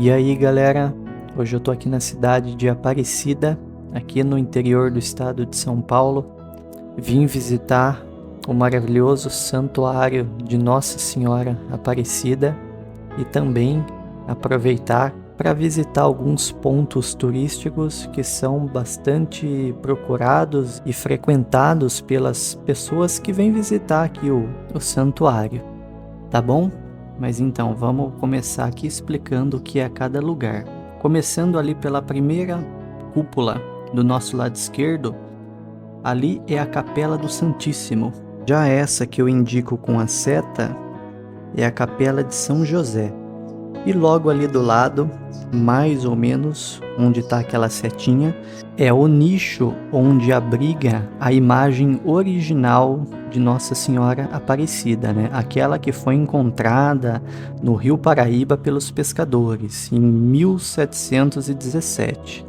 E aí galera, hoje eu tô aqui na cidade de Aparecida, aqui no interior do estado de São Paulo. Vim visitar o maravilhoso santuário de Nossa Senhora Aparecida e também aproveitar para visitar alguns pontos turísticos que são bastante procurados e frequentados pelas pessoas que vêm visitar aqui o santuário, tá bom? Mas então, vamos começar aqui explicando o que é cada lugar. Começando ali pela primeira cúpula do nosso lado esquerdo, ali é a Capela do Santíssimo. Já essa que eu indico com a seta é a Capela de São José. E logo ali do lado, mais ou menos onde está aquela setinha, é o nicho onde abriga a imagem original de Nossa Senhora Aparecida, né? Aquela que foi encontrada no Rio Paraíba pelos pescadores em 1717.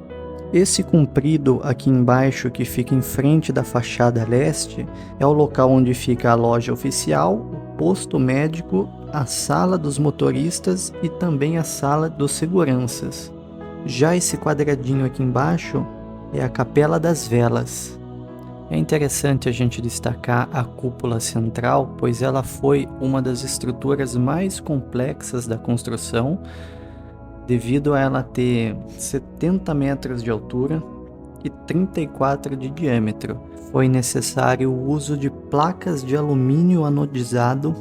Esse comprido aqui embaixo, que fica em frente da fachada leste, é o local onde fica a loja oficial, o posto médico, a sala dos motoristas e também a sala dos seguranças. Já esse quadradinho aqui embaixo é a Capela das Velas. É interessante a gente destacar a cúpula central, pois ela foi uma das estruturas mais complexas da construção, devido a ela ter 70 metros de altura e 34 de diâmetro. Foi necessário o uso de placas de alumínio anodizado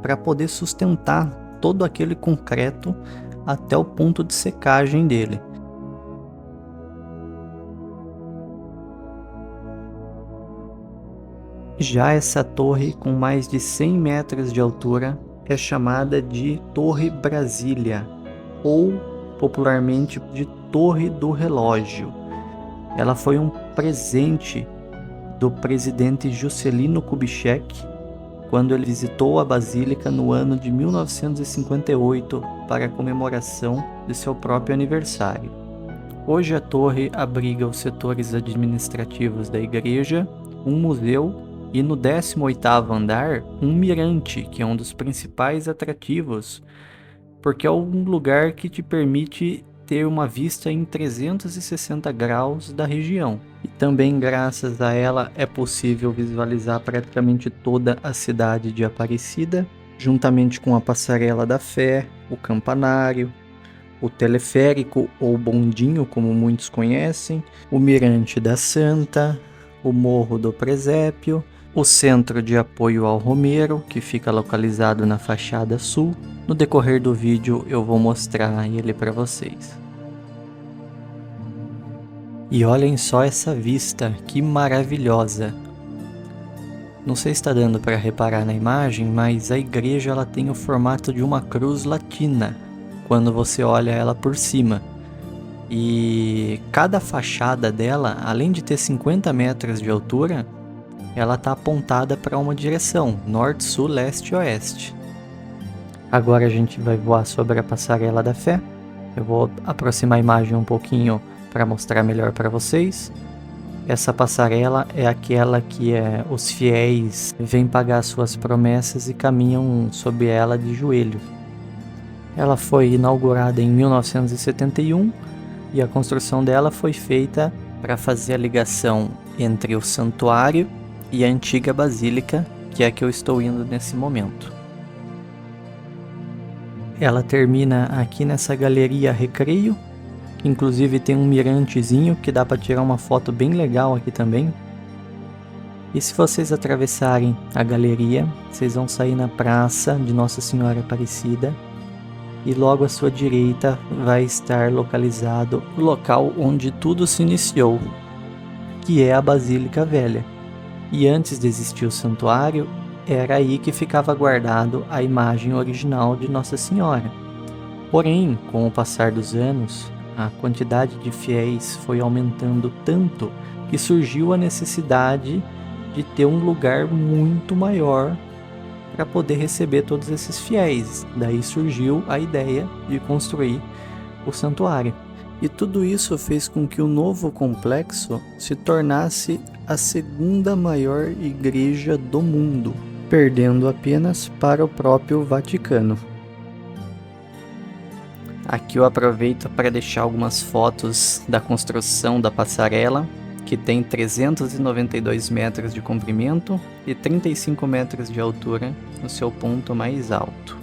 para poder sustentar todo aquele concreto até o ponto de secagem dele. Já essa torre com mais de 100 metros de altura é chamada de Torre Brasília, ou popularmente de Torre do Relógio. Ela foi um presente do presidente Juscelino Kubitschek quando ele visitou a Basílica no ano de 1958 para a comemoração de seu próprio aniversário. Hoje a torre abriga os setores administrativos da igreja, um museu e no 18º andar um mirante, que é um dos principais atrativos, porque é um lugar que te permite ter uma vista em 360 graus da região. E também graças a ela é possível visualizar praticamente toda a cidade de Aparecida, juntamente com a Passarela da Fé, o campanário, o teleférico ou bondinho, como muitos conhecem, o Mirante da Santa, o Morro do Presépio, o Centro de Apoio ao Romeiro, que fica localizado na fachada sul. No decorrer do vídeo eu vou mostrar ele para vocês. E olhem só essa vista, que maravilhosa! Não sei se está dando para reparar na imagem, mas a igreja ela tem o formato de uma cruz latina, quando você olha ela por cima. E cada fachada dela, além de ter 50 metros de altura, ela está apontada para uma direção, norte, sul, leste e oeste. Agora a gente vai voar sobre a Passarela da Fé. Eu vou aproximar a imagem um pouquinho para mostrar melhor para vocês. Essa passarela é aquela que os fiéis vêm pagar suas promessas e caminham sobre ela de joelho. Ela foi inaugurada em 1971 e a construção dela foi feita para fazer a ligação entre o santuário e a antiga basílica, que é a que eu estou indo nesse momento. Ela termina aqui nessa galeria Recreio, que inclusive tem um mirantezinho que dá para tirar uma foto bem legal aqui também. E se vocês atravessarem a galeria, vocês vão sair na Praça de Nossa Senhora Aparecida e logo à sua direita vai estar localizado o local onde tudo se iniciou, que é a Basílica Velha. E antes de existir o santuário, era aí que ficava guardado a imagem original de Nossa Senhora. Porém, com o passar dos anos, a quantidade de fiéis foi aumentando tanto que surgiu a necessidade de ter um lugar muito maior para poder receber todos esses fiéis. Daí surgiu a ideia de construir o santuário. E tudo isso fez com que o novo complexo se tornasse a segunda maior igreja do mundo, perdendo apenas para o próprio Vaticano. Aqui eu aproveito para deixar algumas fotos da construção da passarela, que tem 392 metros de comprimento e 35 metros de altura no seu ponto mais alto.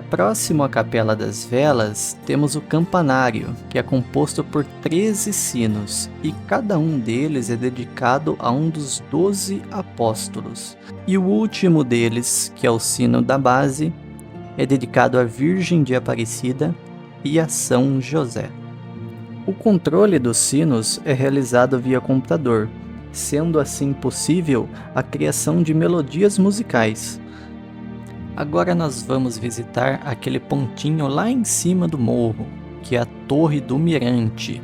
Próximo à Capela das Velas, temos o campanário, que é composto por 13 sinos, e cada um deles é dedicado a um dos 12 apóstolos. E o último deles, que é o sino da base, é dedicado à Virgem de Aparecida e a São José. O controle dos sinos é realizado via computador, sendo assim possível a criação de melodias musicais. Agora nós vamos visitar aquele pontinho lá em cima do morro, que é a Torre do Mirante.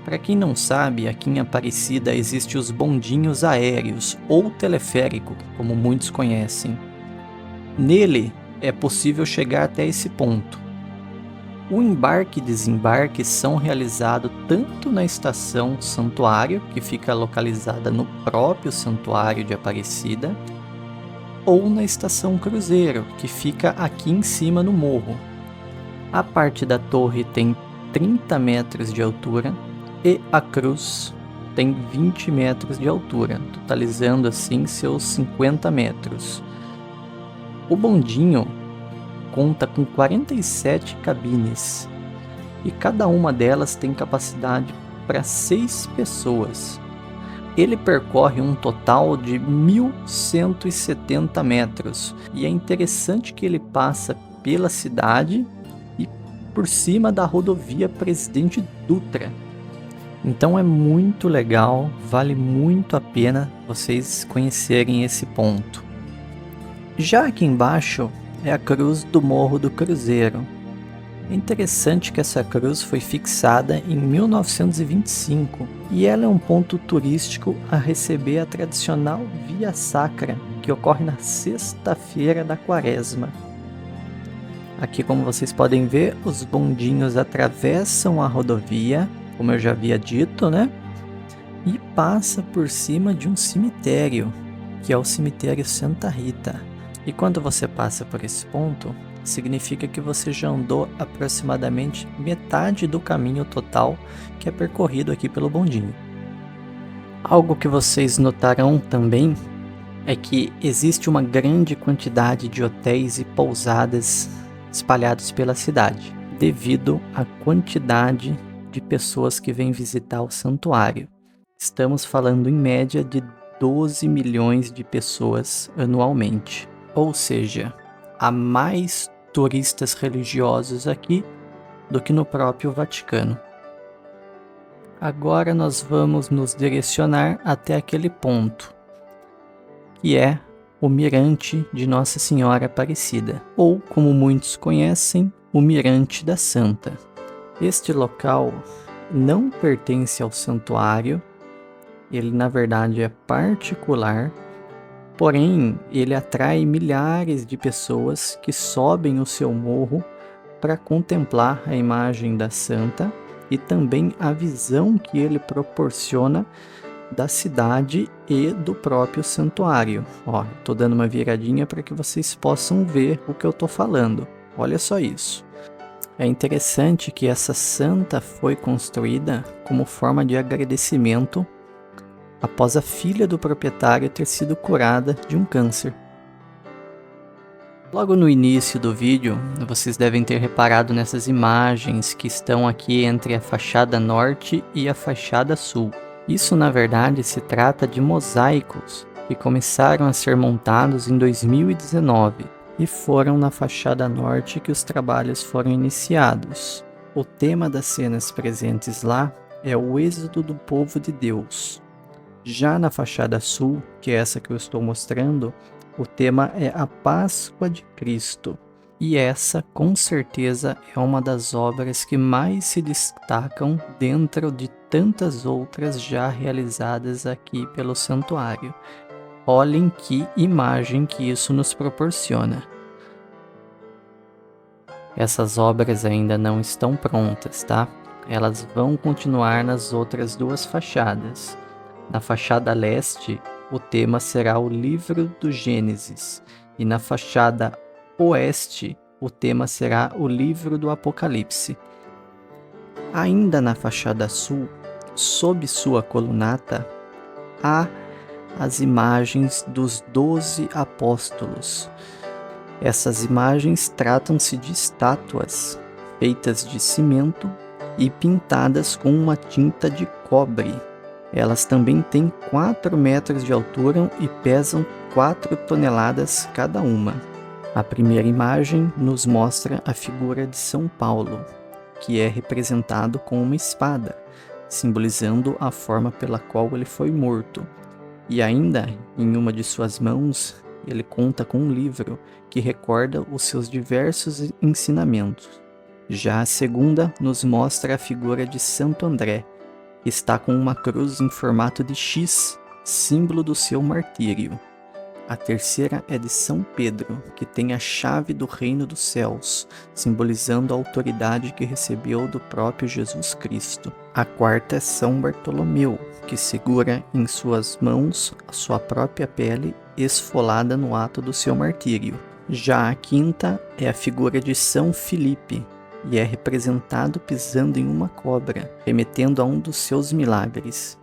Para quem não sabe, aqui em Aparecida existem os bondinhos aéreos, ou teleférico, como muitos conhecem. Nele é possível chegar até esse ponto. O embarque e desembarque são realizados tanto na estação Santuário, que fica localizada no próprio Santuário de Aparecida, ou na estação Cruzeiro, que fica aqui em cima no morro. A parte da torre tem 30 metros de altura e a cruz tem 20 metros de altura, totalizando assim seus 50 metros. O bondinho conta com 47 cabines e cada uma delas tem capacidade para 6 pessoas. Ele percorre um total de 1.170 metros e é interessante que ele passa pela cidade e por cima da rodovia Presidente Dutra. Então é muito legal, vale muito a pena vocês conhecerem esse ponto. Já aqui embaixo é a cruz do Morro do Cruzeiro. É interessante que essa cruz foi fixada em 1925 e ela é um ponto turístico a receber a tradicional Via Sacra, que ocorre na sexta-feira da Quaresma. Aqui, como vocês podem ver, os bondinhos atravessam a rodovia, como eu já havia dito, né? E passa por cima de um cemitério, que é o cemitério Santa Rita. E quando você passa por esse ponto, significa que você já andou aproximadamente metade do caminho total que é percorrido aqui pelo bondinho. Algo que vocês notarão também é que existe uma grande quantidade de hotéis e pousadas espalhados pela cidade, devido à quantidade de pessoas que vêm visitar o santuário. Estamos falando em média de 12 milhões de pessoas anualmente, ou seja, há mais turistas religiosos aqui do que no próprio Vaticano. Agora nós vamos nos direcionar até aquele ponto, que é o Mirante de Nossa Senhora Aparecida, ou como muitos conhecem, o Mirante da Santa. Este local não pertence ao santuário, ele na verdade é particular. Porém, ele atrai milhares de pessoas que sobem o seu morro para contemplar a imagem da santa e também a visão que ele proporciona da cidade e do próprio santuário. Ó, estou dando uma viradinha para que vocês possam ver o que eu estou falando. Olha só isso. É interessante que essa santa foi construída como forma de agradecimento após a filha do proprietário ter sido curada de um câncer. Logo no início do vídeo, vocês devem ter reparado nessas imagens que estão aqui entre a fachada norte e a fachada sul. Isso na verdade se trata de mosaicos que começaram a ser montados em 2019 e foram na fachada norte que os trabalhos foram iniciados. O tema das cenas presentes lá é o êxodo do povo de Deus. Já na fachada sul, que é essa que eu estou mostrando, o tema é a Páscoa de Cristo. E essa, com certeza, é uma das obras que mais se destacam dentro de tantas outras já realizadas aqui pelo santuário. Olhem que imagem que isso nos proporciona. Essas obras ainda não estão prontas, tá? Elas vão continuar nas outras duas fachadas. Na fachada leste, o tema será o livro do Gênesis, e na fachada oeste, o tema será o livro do Apocalipse. Ainda na fachada sul, sob sua colunata, há as imagens dos 12 apóstolos. Essas imagens tratam-se de estátuas feitas de cimento e pintadas com uma tinta de cobre. Elas também têm 4 metros de altura e pesam 4 toneladas cada uma. A primeira imagem nos mostra a figura de São Paulo, que é representado com uma espada, simbolizando a forma pela qual ele foi morto. E ainda, em uma de suas mãos, ele conta com um livro que recorda os seus diversos ensinamentos. Já a segunda nos mostra a figura de Santo André, que está com uma cruz em formato de X, símbolo do seu martírio. A terceira é de São Pedro, que tem a chave do reino dos céus, simbolizando a autoridade que recebeu do próprio Jesus Cristo. A quarta é São Bartolomeu, que segura em suas mãos a sua própria pele esfolada no ato do seu martírio. Já a quinta é a figura de São Filipe, e é representado pisando em uma cobra, remetendo a um dos seus milagres.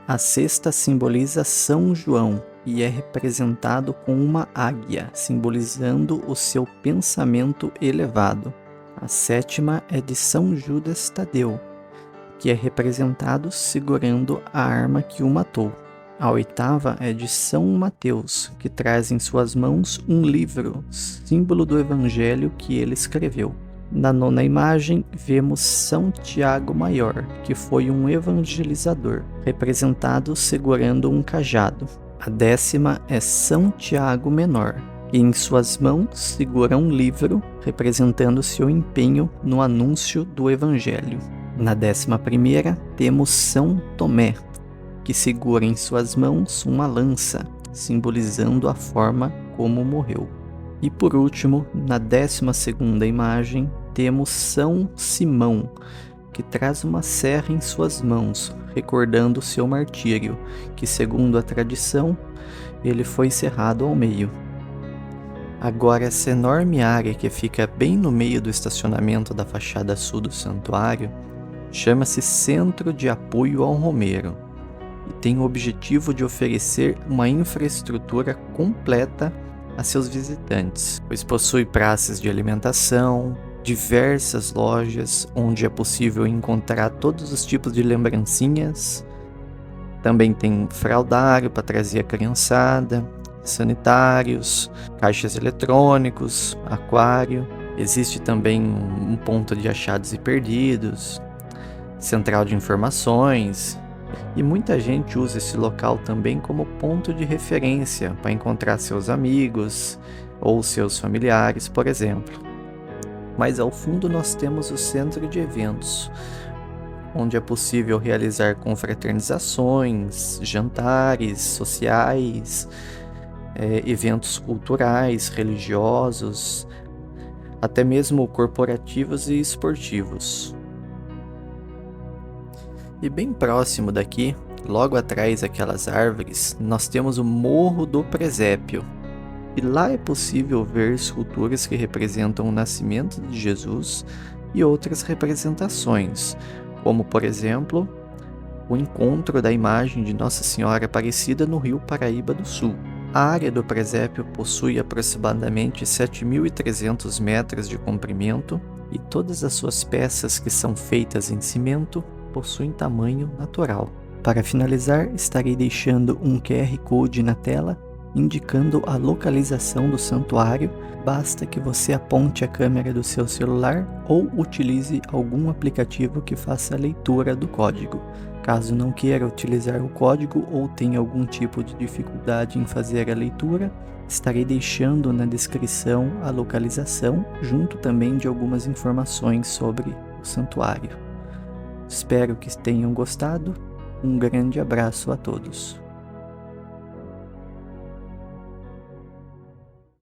A sexta simboliza São João, e é representado com uma águia, simbolizando o seu pensamento elevado. A sétima é de São Judas Tadeu, que é representado segurando a arma que o matou. A oitava é de São Mateus, que traz em suas mãos um livro, símbolo do evangelho que ele escreveu. Na nona imagem, vemos São Tiago Maior, que foi um evangelizador, representado segurando um cajado. A 10ª é São Tiago Menor, que em suas mãos segura um livro, representando seu empenho no anúncio do Evangelho. Na 11ª, temos São Tomé, que segura em suas mãos uma lança, simbolizando a forma como morreu. E por último, na 12ª imagem, temos São Simão, que traz uma serra em suas mãos, recordando seu martírio, que segundo a tradição, ele foi serrado ao meio. Agora, essa enorme área que fica bem no meio do estacionamento da fachada sul do santuário, chama-se Centro de Apoio ao Romeiro e tem o objetivo de oferecer uma infraestrutura completa a seus visitantes, pois possui praças de alimentação, diversas lojas onde é possível encontrar todos os tipos de lembrancinhas. Também tem fraldário para trazer a criançada, sanitários, caixas eletrônicos, aquário. Existe também um ponto de achados e perdidos, central de informações. E muita gente usa esse local também como ponto de referência para encontrar seus amigos ou seus familiares, por exemplo. Mas ao fundo nós temos o centro de eventos, onde é possível realizar confraternizações, jantares sociais, eventos culturais, religiosos, até mesmo corporativos e esportivos. E bem próximo daqui, logo atrás daquelas árvores, nós temos o Morro do Presépio. E lá é possível ver esculturas que representam o nascimento de Jesus e outras representações, como por exemplo, o encontro da imagem de Nossa Senhora Aparecida no Rio Paraíba do Sul. A área do presépio possui aproximadamente 7.300 metros de comprimento e todas as suas peças, que são feitas em cimento, possuem tamanho natural. Para finalizar, estarei deixando um QR Code na tela indicando a localização do santuário. Basta que você aponte a câmera do seu celular ou utilize algum aplicativo que faça a leitura do código. Caso não queira utilizar o código ou tenha algum tipo de dificuldade em fazer a leitura, estarei deixando na descrição a localização, junto também de algumas informações sobre o santuário. Espero que tenham gostado. Um grande abraço a todos.